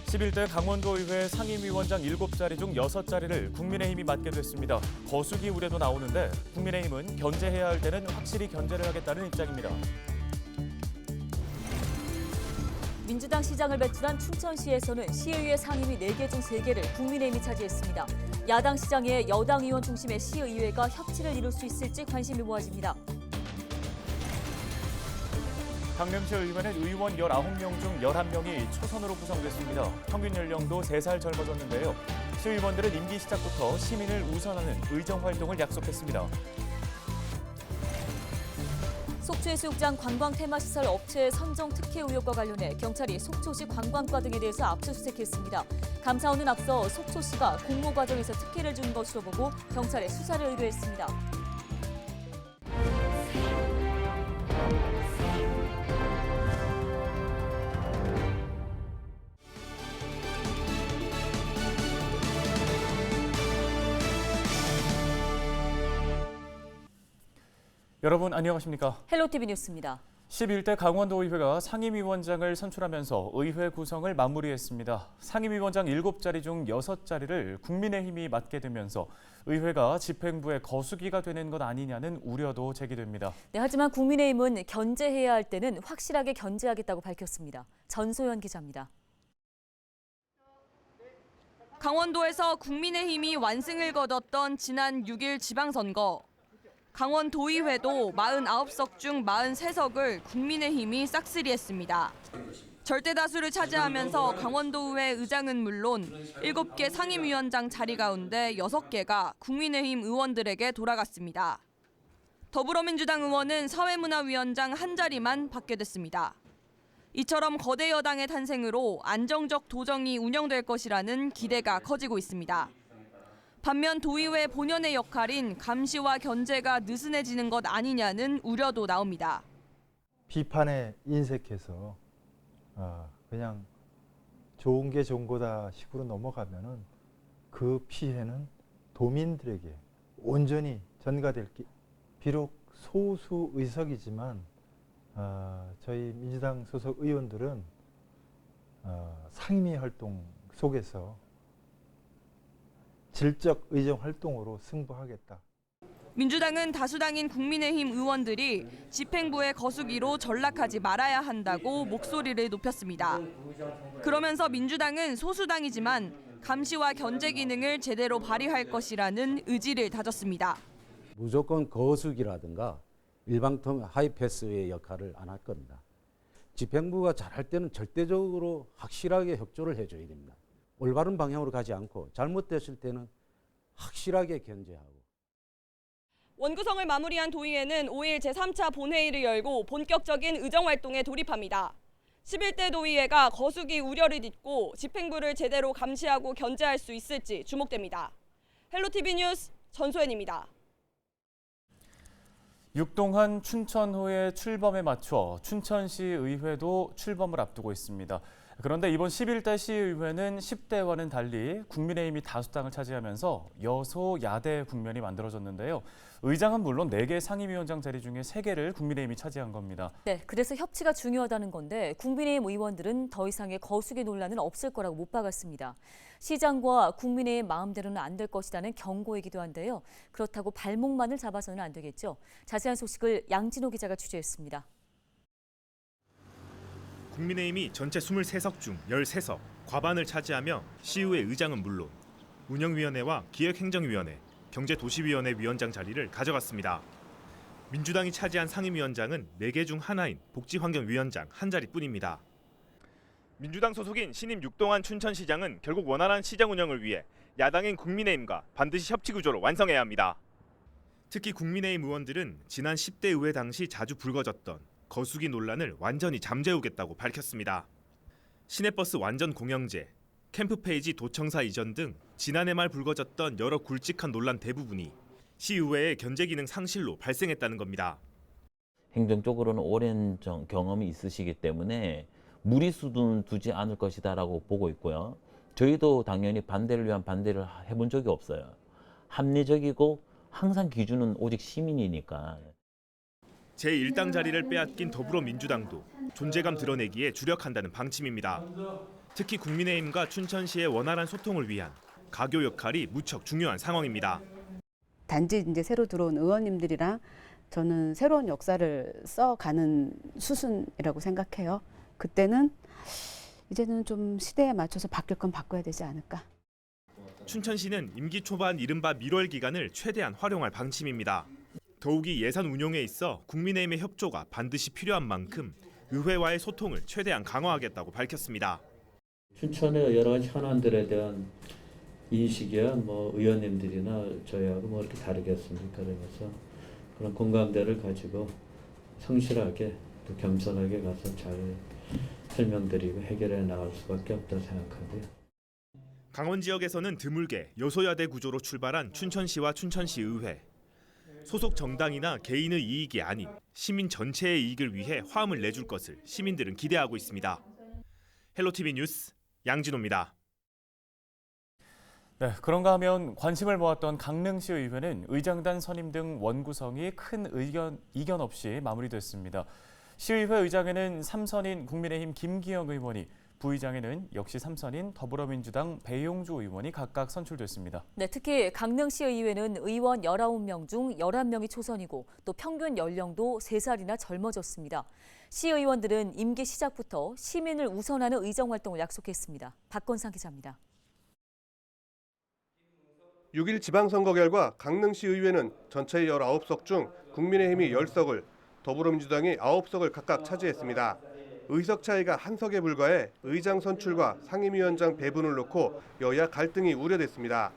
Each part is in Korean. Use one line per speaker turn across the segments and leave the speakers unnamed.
(11대) 강원도의회 상임위원장 7자리 중 6자리를 국민의힘이 맡게 됐습니다. 거수기 우려도 나오는데 국민의힘은 견제해야 할 때는 확실히 견제를 하겠다는 입장입니다.
민주당 시장을 배출한 춘천시에서는 시의회 상임위 4개 중 3개를 국민의힘이 차지했습니다. 야당 시장에 여당 의원 중심의 시의회가 협치를 이룰 수 있을지 관심이 모아집니다.
강릉시 의회는 의원 19명 중 11명이 초선으로 구성됐습니다. 평균 연령도 3살 젊어졌는데요. 시의원들은 임기 시작부터 시민을 우선하는 의정활동을 약속했습니다.
속초해수욕장 관광 테마시설 업체 선정 특혜 의혹과 관련해 경찰이 속초시 관광과 등에 대해서 압수수색했습니다. 감사원은 앞서 속초시가 공모 과정에서 특혜를 준 것으로 보고 경찰에 수사를 의뢰했습니다.
여러분 안녕하십니까?
헬로티비 뉴스입니다.
11대 강원도의회가 상임위원장을 선출하면서 의회 구성을 마무리했습니다. 상임위원장 7자리 중 6자리를 국민의힘이 맡게 되면서 의회가 집행부의 거수기가 되는 것 아니냐는 우려도 제기됩니다.
네, 하지만 국민의힘은 견제해야 할 때는 확실하게 견제하겠다고 밝혔습니다. 전소연 기자입니다.
강원도에서 국민의힘이 완승을 거뒀던 지난 6일 지방선거. 강원도의회도 49석 중 43석을 국민의힘이 싹쓸이했습니다. 절대 다수를 차지하면서 강원도의회 의장은 물론 7개 상임위원장 자리 가운데 6개가 국민의힘 의원들에게 돌아갔습니다. 더불어민주당 의원은 사회문화위원장 한 자리만 받게 됐습니다. 이처럼 거대 여당의 탄생으로 안정적 도정이 운영될 것이라는 기대가 커지고 있습니다. 반면 도의회 본연의 역할인 감시와 견제가 느슨해지는 것 아니냐는 우려도 나옵니다.
비판에 인색해서 그냥 좋은 게 좋은 거다 식으로 넘어가면은 그 피해는 도민들에게 온전히 전가될 게 비록 소수 의석이지만 저희 민주당 소속 의원들은 상임위 활동 속에서 질적 의정 활동으로 승부하겠다.
민주당은 다수당인 국민의힘 의원들이 집행부의 거수기로 전락하지 말아야 한다고 목소리를 높였습니다. 그러면서 민주당은 소수당이지만 감시와 견제 기능을 제대로 발휘할 것이라는 의지를 다졌습니다.
무조건 거수기라든가 일방통 하이패스의 역할을 안 할 겁니다. 집행부가 잘할 때는 절대적으로 확실하게 협조를 해줘야 됩니다. 올바른 방향으로 가지 않고 잘못됐을 때는 확실하게 견제하고.
원구성을 마무리한 도의회는 5일 제3차 본회의를 열고 본격적인 의정활동에 돌입합니다. 11대 도의회가 거수기 우려를 딛고 집행부를 제대로 감시하고 견제할 수 있을지 주목됩니다. 헬로티비 뉴스 전소연입니다.
육동한 춘천호의 출범에 맞춰 춘천시 의회도 출범을 앞두고 있습니다. 그런데 이번 11대 시의회는 10대와는 달리 국민의힘이 다수당을 차지하면서 여소야대 국면이 만들어졌는데요. 의장은 물론 4개 상임위원장 자리 중에 3개를 국민의힘이 차지한 겁니다.
네, 그래서 협치가 중요하다는 건데 국민의힘 의원들은 더 이상의 거수기 논란은 없을 거라고 못 박았습니다. 시장과 국민의힘 마음대로는 안 될 것이라는 경고이기도 한데요. 그렇다고 발목만을 잡아서는 안 되겠죠. 자세한 소식을 양진호 기자가 취재했습니다.
국민의힘이 전체 23석 중 13석, 과반을 차지하며 시의회 의장은 물론 운영위원회와 기획행정위원회, 경제도시위원회 위원장 자리를 가져갔습니다. 민주당이 차지한 상임위원장은 4개 중 하나인 복지환경위원장 한 자리뿐입니다. 민주당 소속인 신임 육동한 춘천시장은 결국 원활한 시장 운영을 위해 야당인 국민의힘과 반드시 협치 구조로 완성해야 합니다. 특히 국민의힘 의원들은 지난 10대 의회 당시 자주 불거졌던 거수기 논란을 완전히 잠재우겠다고 밝혔습니다. 시내버스 완전 공영제, 캠프페이지 도청사 이전 등 지난해 말 불거졌던 여러 굵직한 논란 대부분이 시의회의 견제 기능 상실로 발생했다는 겁니다.
행정적으로는 오랜 경험이 있으시기 때문에 무리수는 두지 않을 것이다라고 보고 있고요. 저희도 당연히 반대를 위한 반대를 해본 적이 없어요. 합리적이고 항상 기준은 오직 시민이니까.
제1당 자리를 빼앗긴 더불어민주당도 존재감 드러내기에 주력한다는 방침입니다. 특히 국민의힘과 춘천시의 원활한 소통을 위한 가교 역할이 무척 중요한 상황입니다.
단지 이제 새로 들어온 의원님들이랑 저는 새로운 역사를 써가는 수순이라고 생각해요. 그때는 이제는 좀 시대에 맞춰서 바뀔 건 바꿔야 되지 않을까.
춘천시는 임기 초반 이른바 밀월 기간을 최대한 활용할 방침입니다. 더욱이 예산 운용에 있어 국민의힘의 협조가 반드시 필요한 만큼 의회와의 소통을 최대한 강화하겠다고 밝혔습니다.
춘천의 여러 가지 현안들에 대한 인식이야 의원님들이나 저희하고 이렇게 다르겠습니까? 그래서 그런 공감대를 가지고 성실하게 또 겸손하게 가서 잘 설명드리고 해결해 나갈 수밖에 없다고 생각하고요.
강원 지역에서는 드물게 여소야대 구조로 출발한 춘천시와 춘천시 의회. 소속 정당이나 개인의 이익이 아닌 시민 전체의 이익을 위해 화음을 내줄 것을 시민들은 기대하고 있습니다. 헬로티비 뉴스 양진호입니다.
네, 그런가 하면 관심을 모았던 강릉시 의회는 의장단 선임 등 원구성이 큰 이견 없이 마무리됐습니다. 시의회 의장에는 3선인 국민의힘 김기영 의원이, 부의장에는 역시 3선인 더불어민주당 배용주 의원이 각각 선출됐습니다.
네, 특히 강릉시의회는 의원 19명 중 11명이 초선이고 또 평균 연령도 3살이나 젊어졌습니다. 시의원들은 임기 시작부터 시민을 우선하는 의정활동을 약속했습니다. 박건상 기자입니다.
6일 지방선거 결과 강릉시 의회는 전체 19석 중 국민의힘이 10석을, 더불어민주당이 9석을 각각 차지했습니다. 의석 차이가 한 석에 불과해 의장 선출과 상임위원장 배분을 놓고 여야 갈등이 우려됐습니다.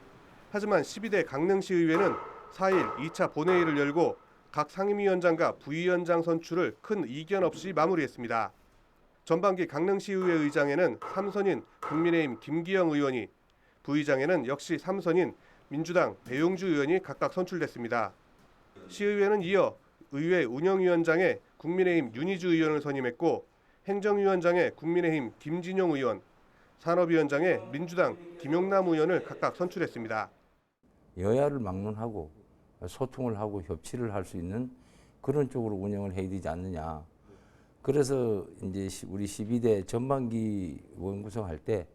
하지만 12대 강릉시 의회는 4일 2차 본회의를 열고 각 상임위원장과 부위원장 선출을 큰 이견 없이 마무리했습니다. 전반기 강릉시 의회 의장에는 3선인 국민의힘 김기영 의원이, 부의장에는 역시 3선인 민주당 배용주 의원이 각각 선출됐습니다. 시의회는 이어 의회 운영위원장에 국민의힘 윤희주 의원을 선임했고 행정위원장에 국민의힘 김진용 의원, 산업위원장에 민주당 김용남 의원을 각각 선출했습니다.
여야를 막론하고 소통을 하고 협치를 할 수 있는 그런 쪽으로 운영을 해야 되지 않느냐. 그래서 이제 우리 12대 전반기 의원 구성할 때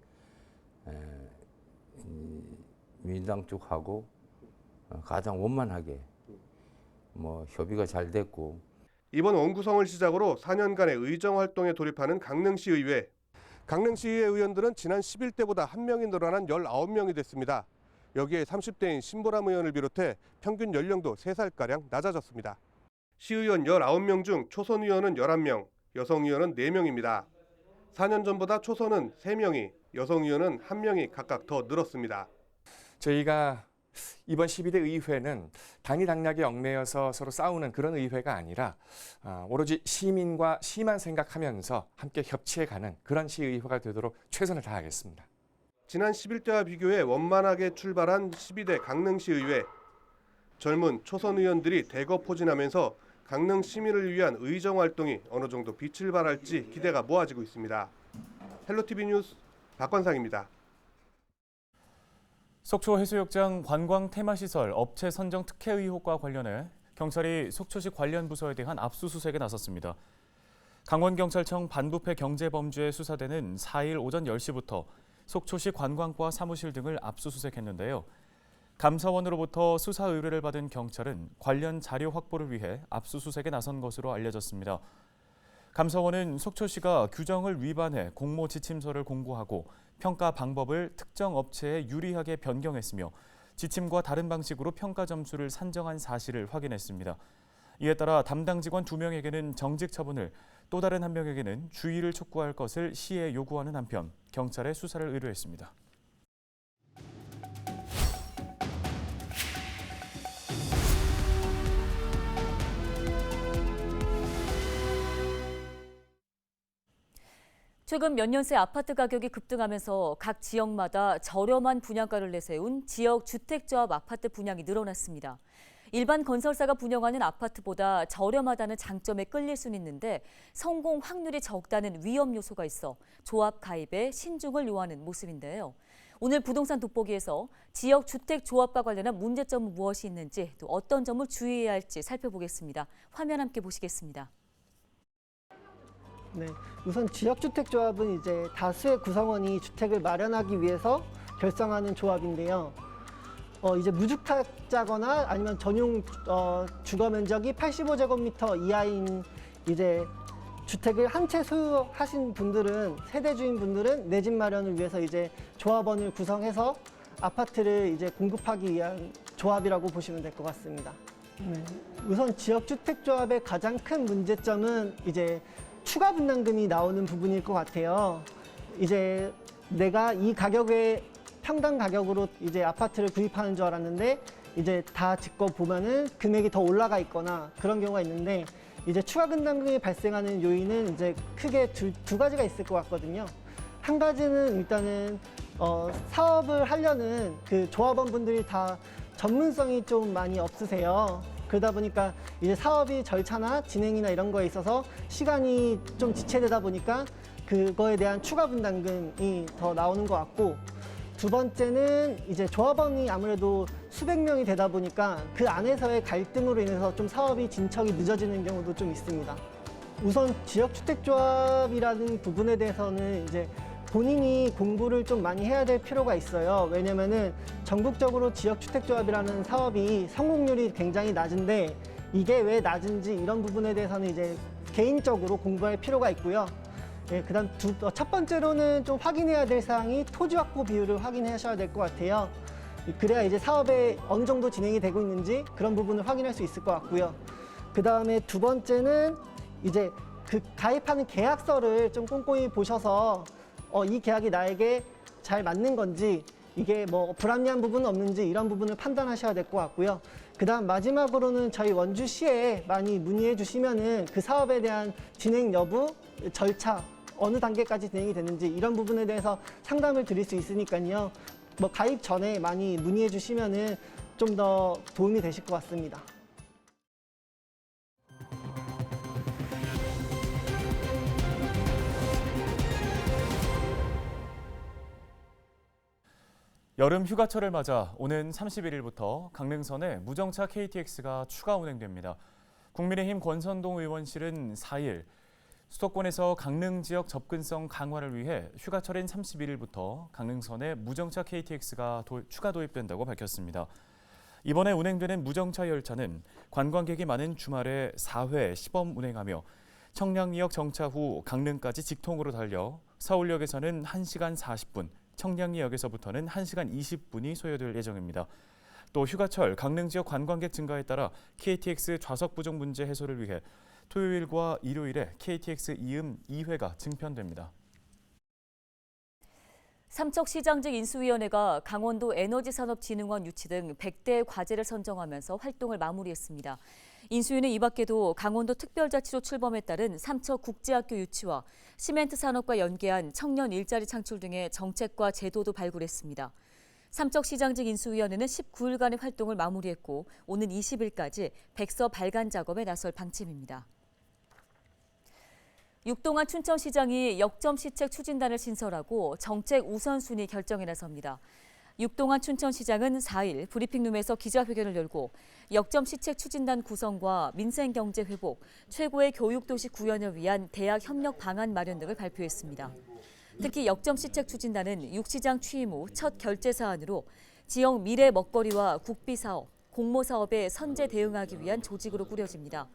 민주당 쪽하고 가장 원만하게 협의가 잘 됐고,
이번 원구성을 시작으로 4년간의 의정 활동에 돌입하는 강릉시 의회. 강릉시 의회 의원들은 지난 11대보다 1명이 늘어난 19명이 됐습니다. 여기에 30대인 신보람 의원을 비롯해 평균 연령도 3살가량 낮아졌습니다. 시의원 19명 중 초선 의원은 11명, 여성 의원은 4명입니다. 4년 전보다 초선은 3명이, 여성 의원은 1명이 각각 더 늘었습니다.
저희가 이번 12대 의회는 당이 당락에 얽매여서 서로 싸우는 그런 의회가 아니라 오로지 시민과 시만 생각하면서 함께 협치해가는 그런 시의회가 되도록 최선을 다하겠습니다.
지난 11대와 비교해 원만하게 출발한 12대 강릉시 의회. 젊은 초선 의원들이 대거 포진하면서 강릉 시민을 위한 의정 활동이 어느 정도 빛을 발할지 기대가 모아지고 있습니다. 헬로티비 뉴스 박관상입니다.
속초 해수욕장 관광 테마시설 업체 선정 특혜 의혹과 관련해 경찰이 속초시 관련 부서에 대한 압수수색에 나섰습니다. 강원경찰청 반부패 경제범죄 수사대는 4일 오전 10시부터 속초시 관광과 사무실 등을 압수수색했는데요. 감사원으로부터 수사 의뢰를 받은 경찰은 관련 자료 확보를 위해 압수수색에 나선 것으로 알려졌습니다. 감사원은 속초시가 규정을 위반해 공모 지침서를 공고하고 평가 방법을 특정 업체에 유리하게 변경했으며 지침과 다른 방식으로 평가 점수를 산정한 사실을 확인했습니다. 이에 따라 담당 직원 2명에게는 정직 처분을, 또 다른 1명에게는 주의를 촉구할 것을 시에 요구하는 한편 경찰에 수사를 의뢰했습니다.
최근 몇 년 새 아파트 가격이 급등하면서 각 지역마다 저렴한 분양가를 내세운 지역 주택조합 아파트 분양이 늘어났습니다. 일반 건설사가 분양하는 아파트보다 저렴하다는 장점에 끌릴 수는 있는데 성공 확률이 적다는 위험 요소가 있어 조합 가입에 신중을 요하는 모습인데요. 오늘 부동산 돋보기에서 지역 주택조합과 관련한 문제점은 무엇이 있는지, 또 어떤 점을 주의해야 할지 살펴보겠습니다. 화면 함께 보시겠습니다.
네, 우선 지역주택조합은 이제 다수의 구성원이 주택을 마련하기 위해서 결성하는 조합인데요. 이제 무주택자거나 아니면 전용 주거 면적이 85제곱미터 이하인 이제 주택을 한 채 소유하신 분들은, 세대 주인분들은 내 집 마련을 위해서 이제 조합원을 구성해서 아파트를 이제 공급하기 위한 조합이라고 보시면 될 것 같습니다. 네. 우선 지역주택조합의 가장 큰 문제점은 이제 추가 분담금이 나오는 부분일 것 같아요. 이제 내가 이 가격에 평당 가격으로 이제 아파트를 구입하는 줄 알았는데 이제 다 짓고 보면은 금액이 더 올라가 있거나 그런 경우가 있는데, 이제 추가 분담금이 발생하는 요인은 이제 크게 두 가지가 있을 것 같거든요. 한 가지는 일단은 사업을 하려는 그 조합원분들이 다 전문성이 좀 많이 없으세요. 그러다 보니까 이제 사업이 절차나 진행이나 이런 거에 있어서 시간이 좀 지체되다 보니까 그거에 대한 추가 분담금이 더 나오는 것 같고, 두 번째는 이제 조합원이 아무래도 수백 명이 되다 보니까 그 안에서의 갈등으로 인해서 좀 사업이 진척이 늦어지는 경우도 좀 있습니다. 우선 지역주택조합이라는 부분에 대해서는 이제 본인이 공부를 좀 많이 해야 될 필요가 있어요. 왜냐면은 전국적으로 지역주택조합이라는 사업이 성공률이 굉장히 낮은데, 이게 왜 낮은지 이런 부분에 대해서는 이제 개인적으로 공부할 필요가 있고요. 예, 그다음 첫 번째로는 좀 확인해야 될 사항이 토지 확보 비율을 확인하셔야 될 것 같아요. 그래야 이제 사업에 어느 정도 진행이 되고 있는지 그런 부분을 확인할 수 있을 것 같고요. 그 다음에 두 번째는 이제 그 가입하는 계약서를 좀 꼼꼼히 보셔서 이 계약이 나에게 잘 맞는 건지, 이게 뭐 불합리한 부분은 없는지 이런 부분을 판단하셔야 될 것 같고요. 그 다음 마지막으로는 저희 원주시에 많이 문의해 주시면은 그 사업에 대한 진행 여부, 절차, 어느 단계까지 진행이 됐는지 이런 부분에 대해서 상담을 드릴 수 있으니까요. 뭐 가입 전에 많이 문의해 주시면은 좀 더 도움이 되실 것 같습니다.
여름 휴가철을 맞아 오는 31일부터 강릉선에 무정차 KTX가 추가 운행됩니다. 국민의힘 권선동 의원실은 4일 수도권에서 강릉 지역 접근성 강화를 위해 휴가철인 31일부터 강릉선에 무정차 KTX가 추가 도입된다고 밝혔습니다. 이번에 운행되는 무정차 열차는 관광객이 많은 주말에 4회 시범 운행하며 청량리역 정차 후 강릉까지 직통으로 달려 서울역에서는 1시간 40분, 청량리역에서부터는 1시간 20분이 소요될 예정입니다. 또 휴가철 강릉 지역 관광객 증가에 따라 KTX 좌석 부족 문제 해소를 위해 토요일과 일요일에 KTX 이음 2회가 증편됩니다.
삼척시장직 인수위원회가 강원도 에너지산업진흥원 유치 등 100대 과제를 선정하면서 활동을 마무리했습니다. 인수위는 이 밖에도 강원도 특별자치로 출범에 따른 삼척국제학교 유치와 시멘트 산업과 연계한 청년 일자리 창출 등의 정책과 제도도 발굴했습니다. 삼척시장직 인수위원회는 19일간의 활동을 마무리했고 오는 20일까지 백서 발간 작업에 나설 방침입니다. 육동환 춘천시장이 역점시책 추진단을 신설하고 정책 우선순위 결정에 나섭니다. 육동환 춘천시장은 4일 브리핑룸에서 기자회견을 열고 역점시책 추진단 구성과 민생경제 회복, 최고의 교육도시 구현을 위한 대학 협력 방안 마련 등을 발표했습니다. 특히 역점시책 추진단은 육 시장 취임 후 첫 결재 사안으로 지역 미래 먹거리와 국비사업, 공모사업에 선제 대응하기 위한 조직으로 꾸려집니다.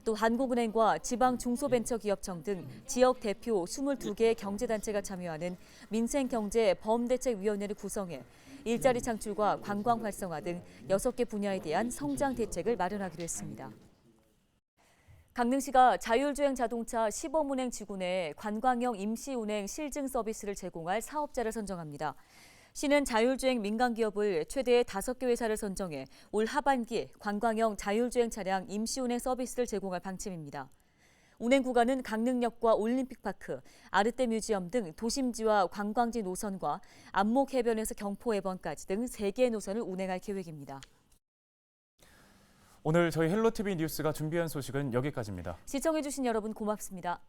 또 한국은행과 지방중소벤처기업청 등 지역 대표 22개의 경제단체가 참여하는 민생경제범대책위원회를 구성해 일자리 창출과 관광 활성화 등 6개 분야에 대한 성장 대책을 마련하기로 했습니다. 강릉시가 자율주행 자동차 시범운행 지구내에 관광형 임시운행 실증 서비스를 제공할 사업자를 선정합니다. 시는 자율주행 민간기업을 최대 5개 회사를 선정해 올 하반기 관광형 자율주행 차량 임시운행 서비스를 제공할 방침입니다. 운행 구간은 강릉역과 올림픽파크, 아르떼 뮤지엄 등 도심지와 관광지 노선과 안목해변에서 경포해변까지 등 3개의 노선을 운행할 계획입니다.
오늘 저희 헬로티비 뉴스가 준비한 소식은 여기까지입니다.
시청해주신 여러분 고맙습니다.